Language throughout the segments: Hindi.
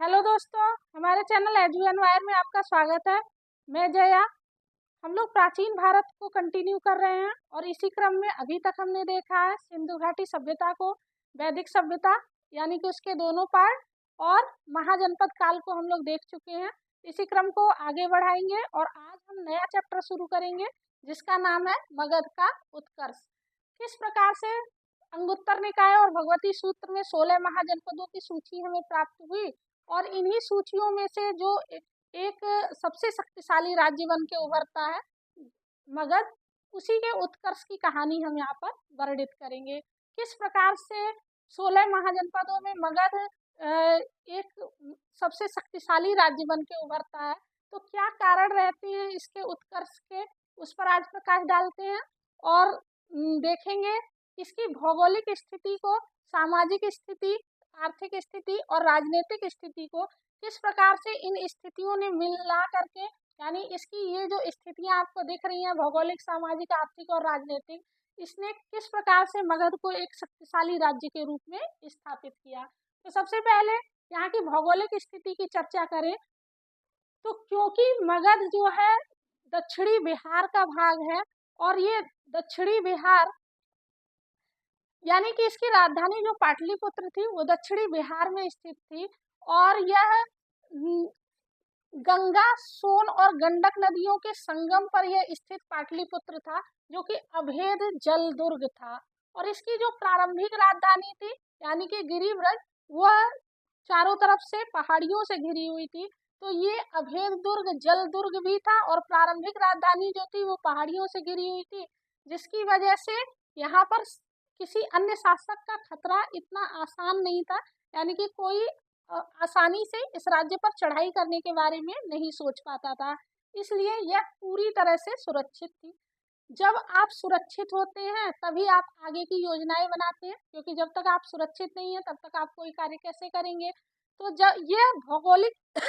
हेलो दोस्तों, हमारे चैनल एजुएन वायर में आपका स्वागत है। मैं जया। हम लोग प्राचीन भारत को कंटिन्यू कर रहे हैं और इसी क्रम में अभी तक हमने देखा है सिंधु घाटी सभ्यता को, वैदिक सभ्यता यानी कि उसके दोनों पार्ट, और महाजनपद काल को हम लोग देख चुके हैं। इसी क्रम को आगे बढ़ाएंगे और आज हम नया चैप्टर शुरू करेंगे जिसका नाम है मगध का उत्कर्ष। किस प्रकार से अंगुत्तर निकाय और भगवती सूत्र में 16 महाजनपदों की सूची हमें प्राप्त हुई और इन्हीं सूचियों में से जो एक सबसे शक्तिशाली राज्य बन के उभरता है मगध, उसी के उत्कर्ष की कहानी हम यहाँ पर वर्णित करेंगे। किस प्रकार से 16 महाजनपदों में मगध एक सबसे शक्तिशाली राज्य बन के उभरता है, तो क्या कारण रहते हैं इसके उत्कर्ष के, उस पर आज प्रकाश डालते हैं और देखेंगे इसकी भौगोलिक स्थिति को, सामाजिक स्थिति, आर्थिक स्थिति और राजनीतिक स्थिति को किस प्रकार से इन स्थितियों ने मिला करके, यानी इसकी ये जो स्थितियां आपको दिख रही हैं भौगोलिक, सामाजिक, आर्थिक और राजनीतिक, इसने किस प्रकार से मगध को एक शक्तिशाली राज्य के रूप में स्थापित किया। तो सबसे पहले यहाँ की भौगोलिक स्थिति की चर्चा करें तो क्योंकि मगध जो है दक्षिणी बिहार का भाग है और ये दक्षिणी बिहार यानी कि इसकी राजधानी जो पाटलिपुत्र थी वो दक्षिणी बिहार में स्थित थी और यह गंगा, सोन और गंडक नदियों के संगम पर यह स्थित पाटलिपुत्र था जो कि अभेद जल दुर्ग था। और इसकी जो प्रारंभिक राजधानी थी यानी कि गिरिब्रज, वह चारों तरफ से पहाड़ियों से घिरी हुई थी, तो ये अभेद दुर्ग जल दुर्ग भी था और प्रारंभिक राजधानी जो थी वो पहाड़ियों से घिरी हुई थी, जिसकी वजह से यहाँ पर किसी अन्य शासक का खतरा इतना आसान नहीं था, यानी कि कोई आसानी से इस राज्य पर चढ़ाई करने के बारे में नहीं सोच पाता था, इसलिए यह पूरी तरह से सुरक्षित थी। जब आप सुरक्षित होते हैं तभी आप आगे की योजनाएं बनाते हैं, क्योंकि जब तक आप सुरक्षित नहीं है तब तक आप कोई कार्य कैसे करेंगे। तो जब यह भौगोलिक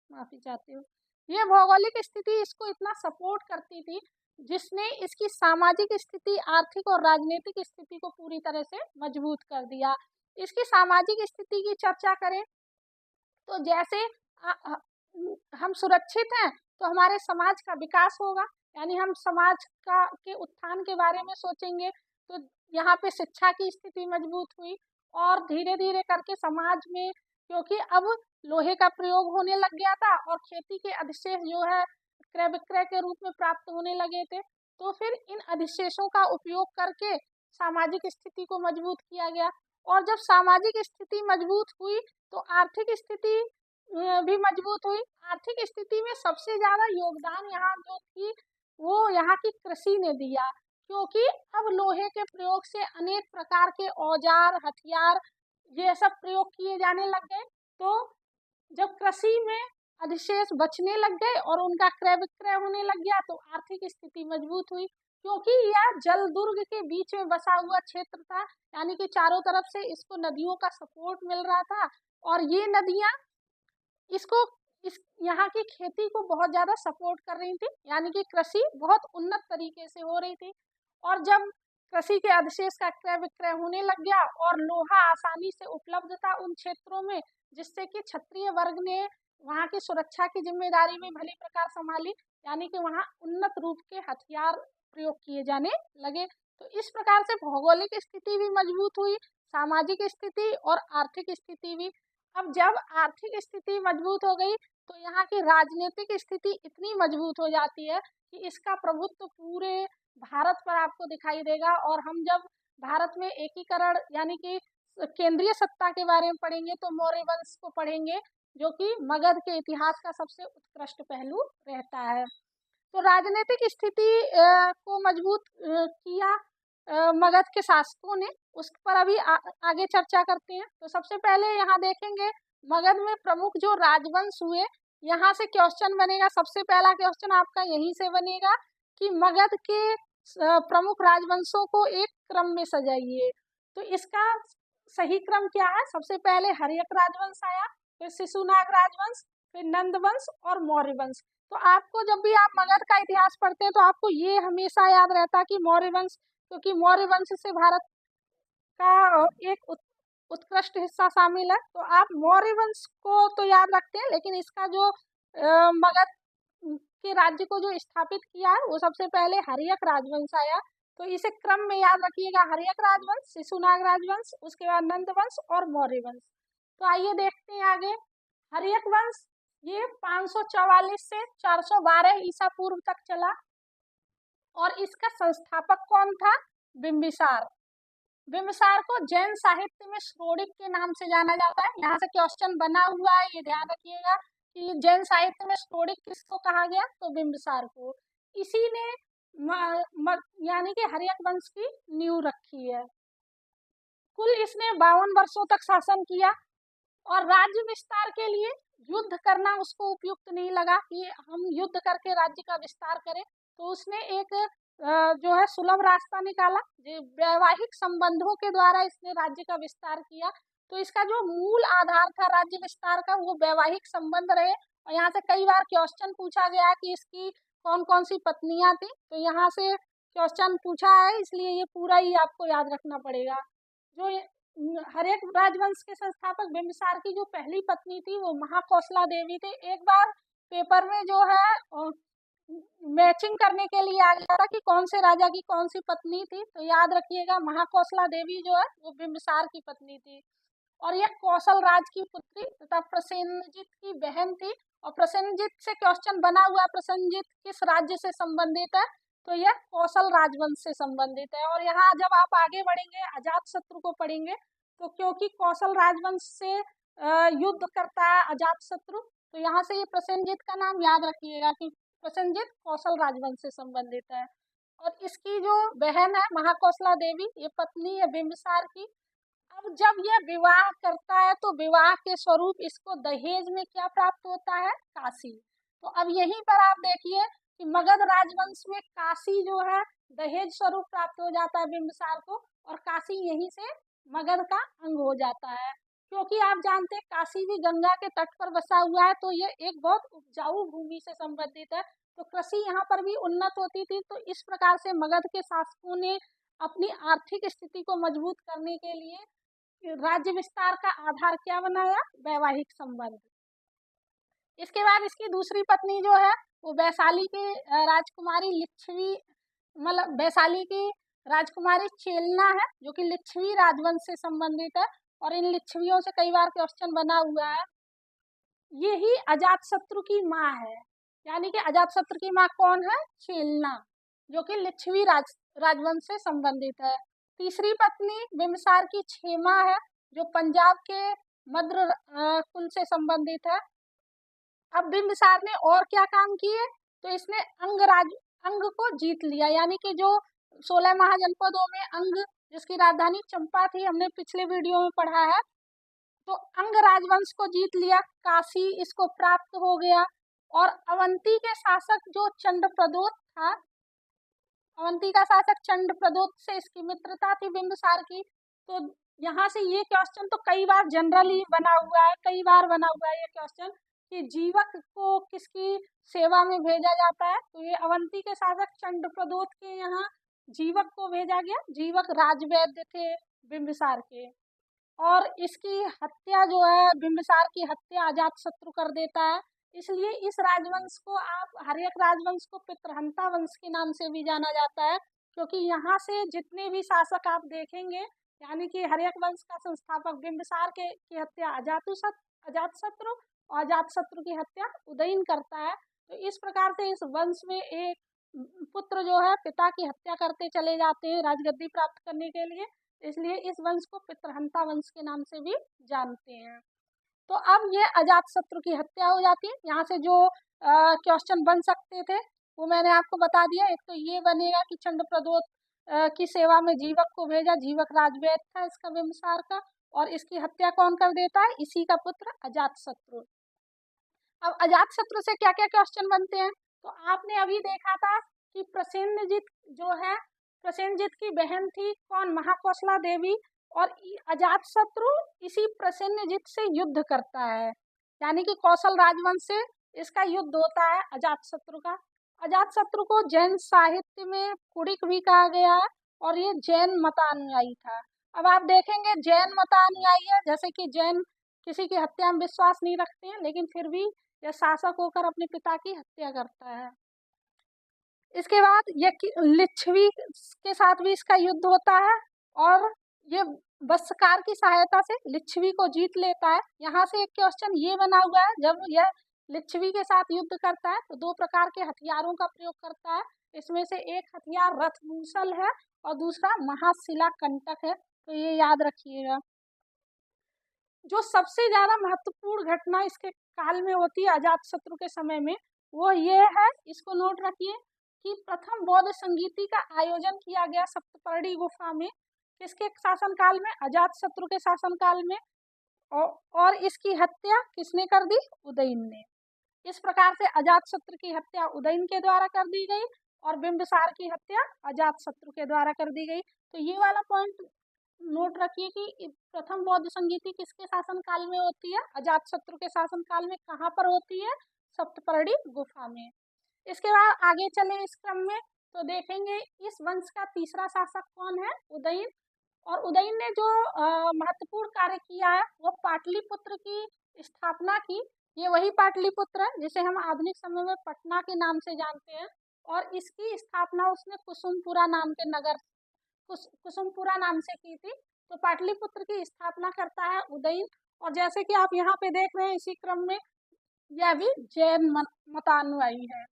माफी चाहती हूँ, यह भौगोलिक स्थिति इसको इतना सपोर्ट करती थी जिसने इसकी सामाजिक स्थिति, आर्थिक और राजनीतिक स्थिति को पूरी तरह से मजबूत कर दिया। इसकी सामाजिक स्थिति की चर्चा करें तो जैसे हम सुरक्षित हैं तो हमारे समाज का विकास होगा, यानी हम समाज का के उत्थान के बारे में सोचेंगे, तो यहाँ पे शिक्षा की स्थिति मजबूत हुई और धीरे धीरे करके समाज में, क्योंकि अब लोहे का प्रयोग होने लग गया था और खेती के अधिशेष जो है क्रय विक्रय के रूप में प्राप्त होने लगे थे, तो फिर इन अधिशेषों का उपयोग करके सामाजिक स्थिति को मजबूत किया गया। और जब सामाजिक स्थिति मजबूत हुई तो आर्थिक स्थिति भी मजबूत हुई। आर्थिक स्थिति में सबसे ज्यादा योगदान यहाँ जो थी वो यहाँ की कृषि ने दिया, क्योंकि अब लोहे के प्रयोग से अनेक प्रकार के औजार, हथियार ये सब प्रयोग किए जाने लग गए, तो जब कृषि में अधिशेष बचने लग गए और उनका क्रय विक्रय होने लग गया तो आर्थिक स्थिति मजबूत हुई, क्योंकि यह जल दुर्ग के बीच में बसा हुआ क्षेत्र था, यानी कि चारों तरफ से इसको नदियों का सपोर्ट मिल रहा था और ये नदियां इसको इस यहाँ की खेती को बहुत ज्यादा सपोर्ट कर रही थी, यानी कि कृषि बहुत उन्नत तरीके से हो रही थी। और जब कृषि के अधिशेष का क्रय विक्रय होने लग गया और लोहा आसानी से उपलब्ध था उन क्षेत्रों में, जिससे कि क्षत्रिय वर्ग ने वहाँ की सुरक्षा की जिम्मेदारी भी भली प्रकार संभाली, यानी कि वहाँ उन्नत रूप के हथियार प्रयोग किए जाने लगे। तो इस प्रकार से भौगोलिक स्थिति भी मजबूत हुई, सामाजिक स्थिति और आर्थिक स्थिति भी। अब जब आर्थिक स्थिति मजबूत हो गई तो यहाँ की राजनीतिक स्थिति इतनी मजबूत हो जाती है कि इसका प्रभुत्व पूरे भारत पर आपको दिखाई देगा। और हम जब भारत में एकीकरण यानी कि केंद्रीय सत्ता के बारे में पढ़ेंगे तो मौर्य वंश को पढ़ेंगे, जो कि मगध के इतिहास का सबसे उत्कृष्ट पहलू रहता है। तो राजनीतिक स्थिति को मजबूत किया मगध के शासकों ने, उस पर अभी आगे चर्चा करते हैं। तो सबसे पहले यहाँ देखेंगे मगध में प्रमुख जो राजवंश हुए, यहाँ से क्वेश्चन बनेगा, सबसे पहला क्वेश्चन आपका यहीं से बनेगा कि मगध के प्रमुख राजवंशों को एक क्रम में सजाइए। तो इसका सही क्रम क्या है? सबसे पहले हर्यक राजवंश आया, फिर शिशुनाग राजवंश, फिर नंद वंश और मौर्य वंश। तो आपको जब भी आप मगध का इतिहास पढ़ते हैं तो आपको ये हमेशा याद रहता कि मौर्य वंश, क्योंकि मौर्य वंश से भारत का एक उत्कृष्ट हिस्सा शामिल है। तो आप मौर्य वंश को तो याद रखते हैं, लेकिन इसका जो मगध के राज्य को जो स्थापित किया है वो सबसे पहले हर्यक राजवंश आया। तो इसे क्रम में याद रखिएगा, हर्यक राजवंश, शिशुनाग राजवंश, उसके बाद नंद वंश और मौर्य वंश। तो आइए देखते हैं आगे। हर्यक वंश ये 544 से 412 ईसा पूर्व तक चला और इसका संस्थापक कौन था? बिंबिसार। बिंबिसार को जैन साहित्य में श्रोणिक के नाम से जाना जाता है। यहाँ से क्वेश्चन बना हुआ है, ये ध्यान रखिएगा कि जैन साहित्य में श्रोणिक किसको कहा गया? तो बिंबिसार को। इसी ने यानी कि हर्यक वंश की नींव रखी है। कुल इसने 52 वर्षों तक शासन किया और राज्य विस्तार के लिए युद्ध करना उसको उपयुक्त नहीं लगा कि हम युद्ध करके राज्य का विस्तार करें। तो उसने एक जो है सुलभ रास्ता निकाला, जो वैवाहिक संबंधों के द्वारा इसने राज्य का विस्तार किया। तो इसका जो मूल आधार था राज्य विस्तार का वो वैवाहिक संबंध रहे। और यहाँ से कई बार क्वेश्चन पूछा गया कि इसकी कौन कौन सी पत्नियां थी, तो यहाँ से क्वेश्चन पूछा है, इसलिए ये पूरा ही आपको याद रखना पड़ेगा। जो हर्यक राजवंश के संस्थापक बिंबिसार की जो पहली पत्नी थी वो महाकौशला देवी थी। एक बार पेपर में जो है मैचिंग करने के लिए आ गया था कि कौन से राजा की कौन सी पत्नी थी, तो याद रखिएगा महाकौशला देवी जो है वो बिंबिसार की पत्नी थी। और यह कौशल राज की पुत्री तथा प्रसेनजित की बहन थी। और प्रसेनजित से क्वेश्चन बना हुआ, प्रसेनजित किस राज्य से संबंधित है? तो यह कौशल राजवंश से संबंधित है। और यहाँ जब आप आगे बढ़ेंगे अजातशत्रु को पढ़ेंगे, तो क्योंकि कौशल राजवंश से युद्ध करता है अजातशत्रु, तो यहाँ से ये प्रसेनजित का नाम याद रखिएगा कि प्रसेनजित कौशल राजवंश से संबंधित है। और इसकी जो बहन है महाकौशला देवी, ये पत्नी है बिंबिसार की। अब जब यह विवाह करता है तो विवाह के स्वरूप इसको दहेज में क्या प्राप्त होता है? काशी। तो अब यहीं पर आप देखिए कि मगध राजवंश में काशी जो है दहेज स्वरूप प्राप्त हो जाता है बिंबिसार को, और काशी यहीं से मगध का अंग हो जाता है। क्योंकि आप जानते हैं काशी भी गंगा के तट पर बसा हुआ है, तो ये एक बहुत उपजाऊ भूमि से संबंधित है। तो कृषि यहाँ पर भी उन्नत होती थी। तो इस प्रकार से मगध के शासकों ने अपनी आर्थिक स्थिति को मजबूत करने के लिए राज्य विस्तार का आधार क्या बनाया? वैवाहिक संबंध। इसके बाद इसकी दूसरी पत्नी जो है वो वैशाली की राजकुमारी लिच्छवी, मतलब वैशाली की राजकुमारी चेलना है, जो कि लिच्छवी राजवंश से संबंधित है। और इन लिच्छवियों से कई बार क्वेश्चन बना हुआ है। यही अजातशत्रु की माँ है, यानी कि अजातशत्रु की माँ कौन है? चेलना, जो कि लिच्छवी राजवंश से संबंधित है। तीसरी पत्नी बिंबिसार की क्षेमा है, जो पंजाब के मद्र कुल से संबंधित है। अब बिंबिसार ने और क्या काम किए? तो इसने अंग को जीत लिया, यानी कि जो 16 महाजनपदों में अंग, जिसकी राजधानी चंपा थी, हमने पिछले वीडियो में पढ़ा है। तो अंग राजवंश को जीत लिया, काशी इसको प्राप्त हो गया। और अवंती के शासक जो चंद्रप्रदोत था, अवंती का शासक चंद्रप्रदोत से इसकी मित्रता थी बिंबिसार की। तो यहाँ से ये क्वेश्चन तो कई बार जनरली बना हुआ है, कई बार बना हुआ है ये क्वेश्चन कि जीवक को किसकी सेवा में भेजा जाता है? तो ये अवंती के शासक चंद्रप्रदोत के यहाँ जीवक को भेजा गया। जीवक राजवैद्य थे बिंबिसार के। और इसकी हत्या जो है, बिंबिसार की हत्या अजातशत्रु कर देता है। इसलिए इस राजवंश को आप हर्यक राजवंश को पितृहंता वंश के नाम से भी जाना जाता है, क्योंकि यहाँ से जितने भी शासक आप देखेंगे, यानी कि हर्यक वंश का संस्थापक बिंबिसार की हत्या अजातशत्रु और अजातशत्रु की हत्या उदयन करता है। तो इस प्रकार से इस वंश में एक पुत्र जो है पिता की हत्या करते चले जाते हैं राजगद्दी प्राप्त करने के लिए, इसलिए इस वंश को पितृहंता वंश के नाम से भी जानते हैं। तो अब ये अजातशत्रु की हत्या हो जाती है। यहाँ से जो क्वेश्चन बन सकते थे वो मैंने आपको बता दिया। एक तो ये बनेगा कि चंद्रप्रदोत की सेवा में जीवक को भेजा, जीवक राजवैद्य था इसका बिंबिसार का, और इसकी हत्या कौन कर देता है? इसी का पुत्र अजातशत्रु। अब अजातशत्रु से क्या क्या क्वेश्चन बनते हैं? तो आपने अभी देखा था कि प्रसेनजित जो है, प्रसेनजित की बहन थी कौन? महाकौशला देवी। और अजातशत्रु इसी प्रसेनजित से युद्ध करता है, यानी कि कौशल राजवंश से इसका युद्ध होता है अजातशत्रु का। अजातशत्रु को जैन साहित्य में कुड़िक भी कहा गया है और ये जैन मतानुयायी था। अब आप देखेंगे जैन मतानुयायी है, जैसे कि जैन किसी की हत्या में विश्वास नहीं रखते हैं, लेकिन फिर भी यह शासक होकर अपने पिता की हत्या करता है। इसके बाद ये लिच्छवी के साथ भी इसका युद्ध होता है और ये वत्सकार की सहायता से लिच्छवी को जीत लेता है। यहाँ से एक क्वेश्चन ये बना हुआ है, जब यह लिच्छवी के साथ युद्ध करता है तो दो प्रकार के हथियारों का प्रयोग करता है। इसमें से एक हथियार रथमूसल है और दूसरा महाशिला कंटक है, तो ये याद रखिएगा। जो सबसे ज्यादा महत्वपूर्ण घटना इसके काल में होती है अजातशत्रु के समय में, वो ये है, इसको नोट रखिए कि प्रथम बौद्ध संगीति का आयोजन किया गया सप्तपर्णी गुफा में। किसके शासनकाल में? अजातशत्रु के शासनकाल में। और इसकी हत्या किसने कर दी? उदयन ने। इस प्रकार से अजातशत्रु की हत्या उदयन के द्वारा कर दी गई और बिंबिसार की हत्या अजातशत्रु के द्वारा कर दी गई। तो ये वाला पॉइंट नोट रखिए कि प्रथम बौद्ध संगीति किसके शासनकाल में होती है? अजातशत्रु के शासनकाल में। कहाँ पर होती है? सप्तपर्णी गुफा में। इसके बाद आगे चले इस क्रम में तो देखेंगे इस वंश का तीसरा शासक कौन है? उदयन। और उदयन ने जो महत्वपूर्ण कार्य किया है वो पाटलिपुत्र की स्थापना की। ये वही पाटलिपुत्र है जिसे हम आधुनिक समय में पटना के नाम से जानते हैं, और इसकी स्थापना उसने कुसुमपुरा नाम के नगर कुसुमपुरा नाम से की थी। तो पाटलिपुत्र की स्थापना करता है उदयन। और जैसे कि आप यहाँ पे देख रहे हैं इसी क्रम में यह भी जैन मतानुयायी है।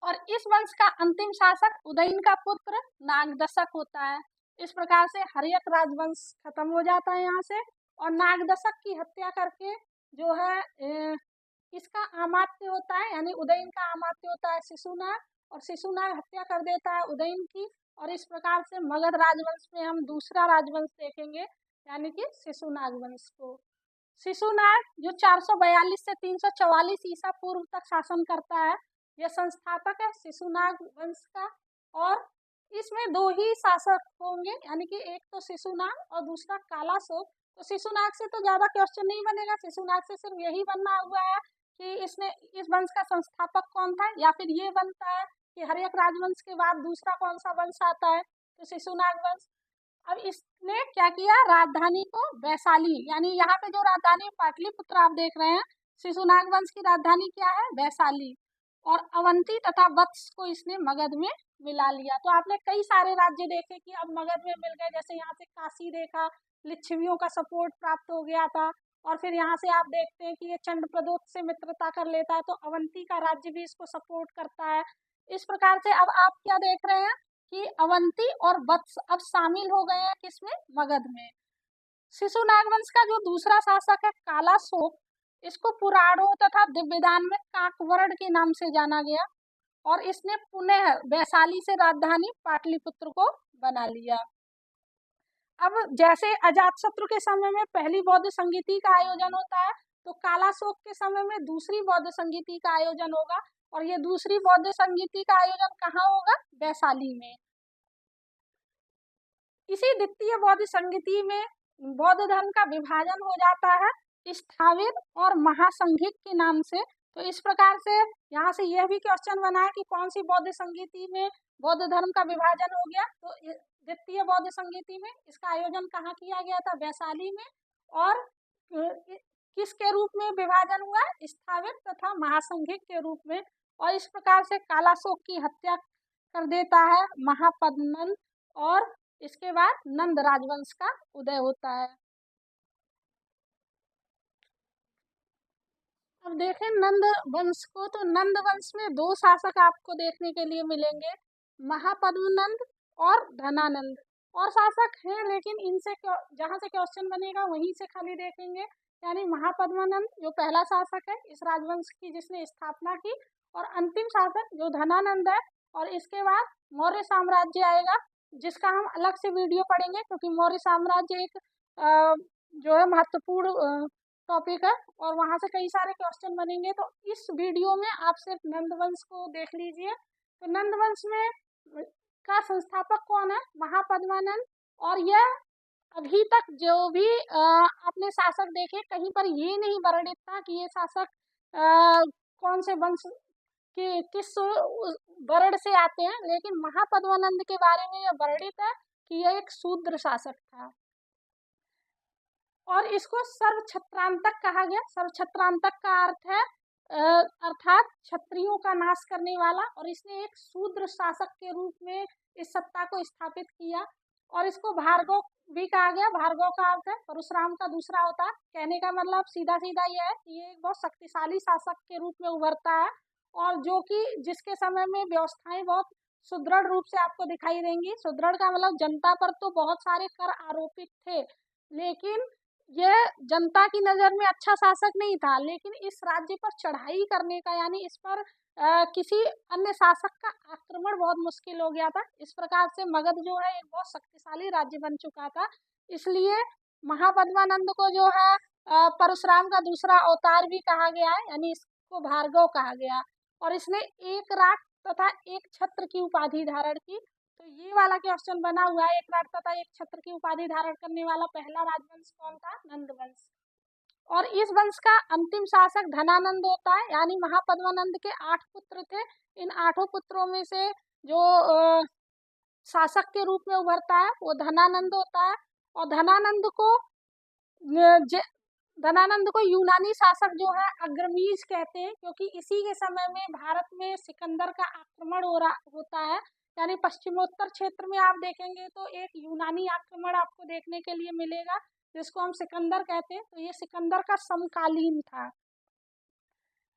और इस वंश का अंतिम शासक उदयन का पुत्र नागदशक होता है। इस प्रकार से हर्यक राजवंश खत्म हो जाता है यहाँ से, और नागदशक की हत्या करके जो है इसका अमात्य होता है, यानी उदयन का अमात्य होता है शिशुनाग, और शिशुनाग हत्या कर देता है उदयन की। और इस प्रकार से मगध राजवंश में हम दूसरा राजवंश देखेंगे, यानी कि शिशुनाग वंश को। शिशुनाग जो 442 से 344 ईसा पूर्व तक शासन करता है, यह संस्थापक है शिशुनाग वंश का। और इसमें दो ही शासक होंगे, यानी कि एक तो शिशुनाग और दूसरा कालाशोक। तो शिशुनाग से तो ज्यादा क्वेश्चन नहीं बनेगा, शिशुनाग से सिर्फ यही बनना हुआ है कि इसने इस वंश का संस्थापक कौन था, या फिर ये बनता है कि हर्यक राजवंश के बाद दूसरा कौन सा वंश आता है, तो शिशुनाग वंश। अब इसने क्या किया? राजधानी को वैशाली, यानी यहाँ पे जो राजधानी पाटलिपुत्र आप देख रहे हैं, शिशुनाग वंश की राजधानी क्या है? वैशाली। और अवंती तथा वत्स को इसने मगध में मिला लिया। तो आपने कई सारे राज्य देखे कि अब मगध में मिल गए, जैसे यहाँ से काशी देखा, लिच्छवियों का सपोर्ट प्राप्त हो गया था। और फिर यहाँ से आप देखते हैं कि ये चंद्रप्रदोत से मित्रता कर लेता है, तो अवंती का राज्य भी इसको सपोर्ट करता है। इस प्रकार से अब आप क्या देख रहे हैं कि अवंती और वत्स अब शामिल हो गए हैं किसमें? मगध में। शिशुनाग वंश का जो दूसरा शासक है कालाशोक, इसको पुराणों तथा दिव्यदान में काकवर्ण के नाम से जाना गया, और इसने पुनः वैशाली से राजधानी पाटलिपुत्र को बना लिया। अब जैसे अजातशत्रु के समय में पहली बौद्ध संगीति का आयोजन होता है, तो कालाशोक के समय में दूसरी बौद्ध संगीति का आयोजन होगा, और ये दूसरी बौद्ध संगीति का आयोजन कहाँ होगा? वैशाली में। इसी द्वितीय बौद्ध संगीति में बौद्ध धर्म का विभाजन हो जाता है स्थाविर और महासंघिक के नाम से। तो इस प्रकार से यहाँ से यह भी क्वेश्चन बना है कि कौन सी बौद्ध संगीति में बौद्ध धर्म का विभाजन हो गया। तो द्वितीय बौद्ध संगीति में इसका आयोजन कहाँ किया गया था? वैशाली में। और किसके रूप में विभाजन हुआ? स्थाविर तथा महासंघिक के रूप में। और इस प्रकार से कालाशोक की हत्या कर देता है महापद्मनंद, और इसके बाद नंद राजवंश का उदय होता है। अब देखें नंद वंश को, तो नंद वंश में दो शासक आपको देखने के लिए मिलेंगे, महापद्मनंद और धनानंद। और शासक हैं, लेकिन इनसे जहाँ से क्वेश्चन बनेगा वहीं से खाली देखेंगे। यानी महापद्मनंद जो पहला शासक है इस राजवंश की जिसने स्थापना की, और अंतिम शासक जो धनानंद है। और इसके बाद मौर्य साम्राज्य आएगा, जिसका हम अलग से वीडियो पढ़ेंगे, क्योंकि मौर्य साम्राज्य एक जो है महत्वपूर्ण टॉपिक है, और वहां से कई सारे क्वेश्चन बनेंगे। तो इस वीडियो में आप सिर्फ नंदवंश को देख लीजिए। तो नंदवंश में का संस्थापक कौन है? महापद्मानंद। और यह अभी तक जो भी आपने शासक देखे, कहीं पर ये नहीं वर्णित था कि ये शासक कौन से वंश के किस वर्ण से आते हैं, लेकिन महापद्मानंद के बारे में यह वर्णित है कि यह एक शूद्र शासक था और इसको सर्वछत्रांतक कहा गया। सर्वछत्रांतक का अर्थ है अर्थात क्षत्रियों का नाश करने वाला, और इसने एक शूद्र शासक के रूप में इस सत्ता को स्थापित किया। और इसको भार्गव भी कहा गया। भार्गव का अर्थ है परशुराम का दूसरा अवतार। कहने का मतलब सीधा सीधा यह है कि ये एक बहुत शक्तिशाली शासक के रूप में उभरता है, और जो कि जिसके समय में व्यवस्थाएं बहुत सुदृढ़ रूप से आपको दिखाई देंगी। सुदृढ़ का मतलब जनता पर तो बहुत सारे कर आरोपित थे, लेकिन यह जनता की नज़र में अच्छा शासक नहीं था, लेकिन इस राज्य पर चढ़ाई करने का, यानी इस पर किसी अन्य शासक का आक्रमण बहुत मुश्किल हो गया था। इस प्रकार से मगध जो है एक बहुत शक्तिशाली राज्य बन चुका था। इसलिए महापद्मानंद को जो है परशुराम का दूसरा अवतार भी कहा गया है, यानी इसको भार्गव कहा गया। और इसने एक राट तथा एक छत्र की उपाधि धारण की। तो ये वाला क्वेश्चन बना हुआ है, एक राट तथा एक छत्र की उपाधि धारण करने वाला पहला राजवंश कौन था? नंद वंश। और इस वंश का अंतिम शासक धनानंद होता है, यानी महापद्मानंद के 8 पुत्र थे। इन 8 पुत्रों में से जो शासक के रूप में उभरता है वो धनानंद होता है। और धनानंद को यूनानी शासक जो है अग्रमीज कहते हैं, क्योंकि इसी के समय में भारत में सिकंदर का आक्रमण होता है। यानी पश्चिमोत्तर क्षेत्र में आप देखेंगे तो एक यूनानी आक्रमण आपको देखने के लिए मिलेगा, जिसको हम सिकंदर कहते हैं। तो ये सिकंदर का समकालीन था।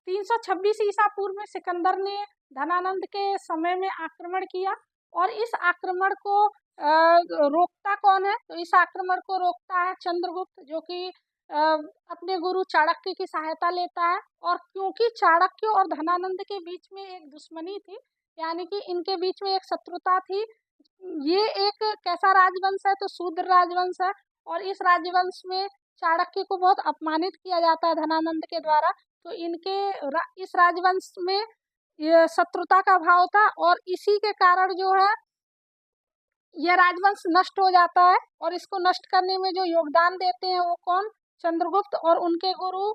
326 ईसा पूर्व में सिकंदर ने धनानंद के समय में आक्रमण किया, और इस आक्रमण को रोकता कौन है? तो इस आक्रमण को रोकता है चंद्रगुप्त, जो कि अपने गुरु चाणक्य की सहायता लेता है। और क्योंकि चाणक्य और धनानंद के बीच में एक दुश्मनी थी, यानी कि इनके बीच में एक शत्रुता थी। ये एक कैसा राजवंश है? तो शूद्र राजवंश है, और इस राजवंश में चाणक्य को बहुत अपमानित किया जाता है धनानंद के द्वारा। तो इस राजवंश में ये शत्रुता का भाव था, और इसी के कारण जो है यह राजवंश नष्ट हो जाता है। और इसको नष्ट करने में जो योगदान देते हैं वो कौन? चंद्रगुप्त और उनके गुरु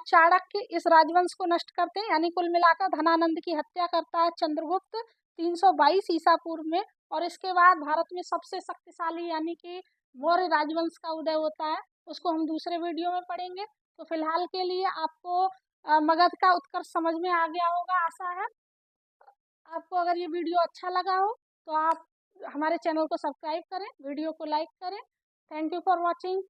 चाणक्य इस राजवंश को नष्ट करते हैं। यानी कुल मिलाकर धनानंद की हत्या करता है चंद्रगुप्त 322 ईसा पूर्व में। और इसके बाद भारत में सबसे शक्तिशाली यानी कि मौर्य राजवंश का उदय होता है। उसको हम दूसरे वीडियो में पढ़ेंगे। तो फिलहाल के लिए आपको मगध का उत्कर्ष समझ में आ गया होगा, आशा है। आपको अगर ये वीडियो अच्छा लगा हो तो आप हमारे चैनल को सब्सक्राइब करें, वीडियो को लाइक करें। Thank you for watching.